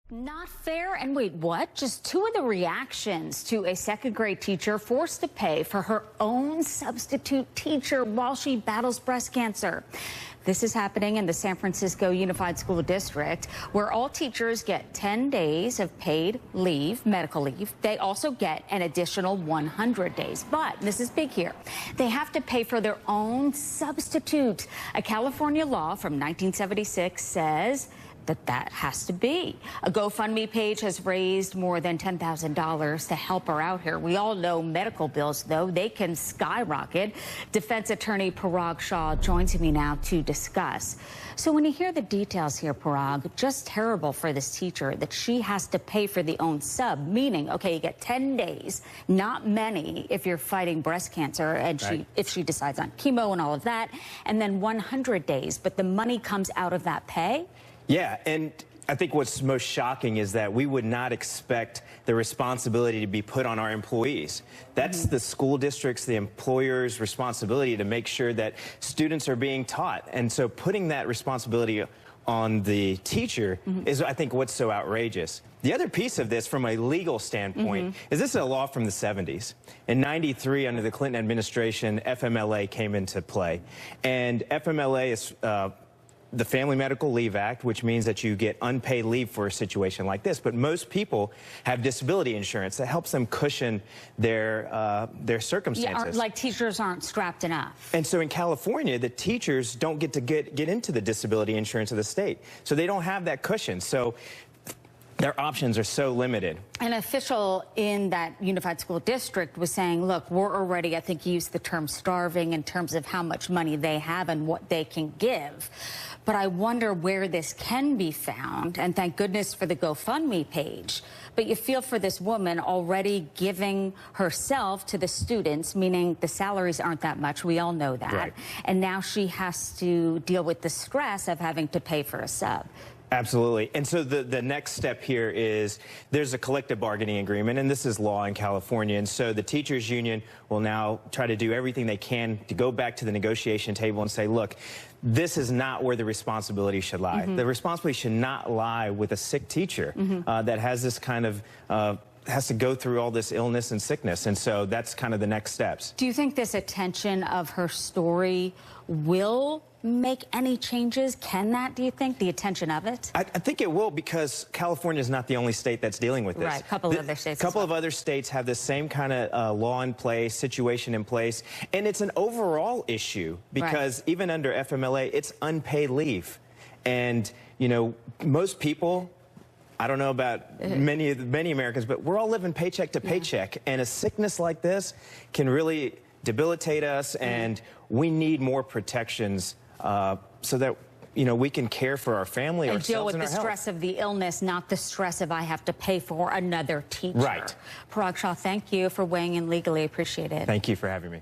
Not fair. And wait, what? Just two of the reactions to a second-grade teacher forced to pay for her own substitute teacher while she battles breast cancer. This is happening in the San Francisco Unified School District, where all teachers get 10 days of paid leave, medical leave. They also get an additional 100 days. But this is big here. They have to pay for their own substitute. A California law from 1976 says that has to be. A GoFundMe page has raised more than $10,000 to help her out here. We all know medical bills, though, they can skyrocket. Defense attorney Parag Shah joins me now to discuss. So when you hear the details here, Parag, just terrible for this teacher that she has to pay for the own sub, meaning, okay, you get 10 days, not many if you're fighting breast cancer, and right. if she decides on chemo and all of that, and then 100 days, but the money comes out of that pay? Yeah, and I think what's most shocking is that we would not expect the responsibility to be put on our employees. That's the school district's, the employer's responsibility to make sure that students are being taught. And so putting that responsibility on the teacher is, I think, what's so outrageous. The other piece of this, from a legal standpoint, is this is a law from the 70s. In '93, under the Clinton administration, FMLA came into play. And FMLA is the Family Medical Leave Act, which means that you get unpaid leave for a situation like this. But most people have disability insurance that helps them cushion their circumstances. Yeah, like teachers aren't strapped enough. And so in California, the teachers don't get to get into the disability insurance of the state. So they don't have that cushion. So their options are so limited. An official in that unified school district was saying, look, we're already, I think he used the term starving in terms of how much money they have and what they can give. But I wonder where this can be found, and thank goodness for the GoFundMe page. But you feel for this woman already giving herself to the students, meaning the salaries aren't that much. We all know that. Right. And now she has to deal with the stress of having to pay for a sub. Absolutely. And so the next step here is there's a collective bargaining agreement, and this is law in California. And so the teachers union will now try to do everything they can to go back to the negotiation table and say, look, this is not where the responsibility should lie. The responsibility should not lie with a sick teacher that has this kind of has to go through all this illness and sickness. And so that's kind of the next steps. Do you think this attention of her story will make any changes? Can that, do you think, the attention of it? I think it will, because California is not the only state that's dealing with this. Right, a couple of other states. A couple of other states have the same kind of law in place, situation in place, and it's an overall issue because even under FMLA, it's unpaid leave. And, you know, most people, I don't know about many Americans, but we're all living paycheck to paycheck, and a sickness like this can really debilitate us, and we need more protections so that, you know, we can care for our family, and ourselves, deal with and the our stress health. of the illness, not the stress of I have to pay for another teacher. Right. Parag Shah, thank you for weighing in legally. Appreciate it. Thank you for having me.